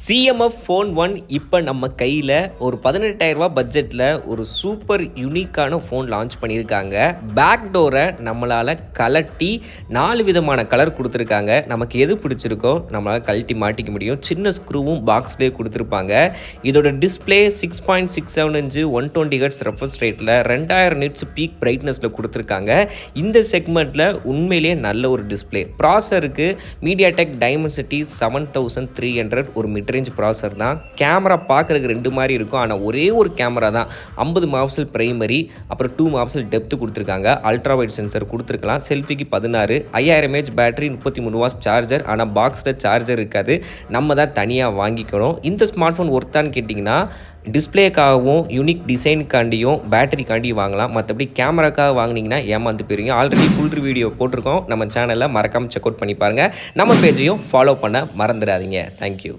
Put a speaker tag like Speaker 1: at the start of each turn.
Speaker 1: CMF phone 1 இப்போ நம்ம கையில் ஒரு 18,000 பட்ஜெட்டில் ஒரு சூப்பர் யூனிக்கான ஃபோன் லான்ச் பண்ணியிருக்காங்க. பேக் டோரை நம்மளால் கலட்டி 4 விதமான கலர் கொடுத்துருக்காங்க. நமக்கு எது பிடிச்சிருக்கோ நம்மளால் கழட்டி மாட்டிக்க முடியும். சின்ன ஸ்க்ரூவும் பாக்ஸ்லேயே கொடுத்துருப்பாங்க. இதோட டிஸ்பிளே 6.67 இன்ச்சு 120 ஹெர்ட்ஸ் ரெஃப்ரெஷ் ரேட்டில் 2000 நிட்ஸ் பீக் பிரைட்னஸில் கொடுத்துருக்காங்க. இந்த செக்மெண்ட்டில் உண்மையிலேயே நல்ல ஒரு டிஸ்பிளே. ப்ராசருக்கு மீடியாடெக் டைமென்சிட்டி 7300 ஒரு மிட்ரேஞ்ச் ப்ராசர் தான். கேமரா பார்க்குறதுக்கு 2 மாதிரி இருக்கும், ஆனால் ஒரே ஒரு கேமரா தான். 50 மெகாபிக்சல் பிரைமரி, அப்புறம் 2 மெகாபிக்சல் டெப்த் கொடுத்துருக்காங்க. அல்ட்ரா வைட் சென்சர் கொடுத்துருக்கலாம். செல்ஃபிக்கு 16, 5000 mAh பேட்டரி, 33 வாட்ஸ் சார்ஜர். ஆனால் பாக்ஸில் சார்ஜர் இருக்காது, நம்ம தான் தனியாக வாங்கிக்கணும். இந்த ஸ்மார்ட் ஃபோன் ஒர்த்தான்னு கேட்டிங்கன்னா டிஸ்பிளேக்காகவும் யூனிக் டிசைனுக்காண்டியும் பேட்டரிக்காண்டியும் வாங்கலாம். மற்றபடி கேமராக்காக வாங்கினீங்கன்னா ஏமாந்து போயிருங்க. ஆல்ரெடி ஃபுல் வீடியோ போட்டிருக்கோம் நம்ம சேனலில், மறக்காமல் செக் அவுட் பண்ணி பாருங்கள். நம்ம பேஜையும் ஃபாலோ பண்ண மறந்துடாதீங்க. தேங்க்யூ.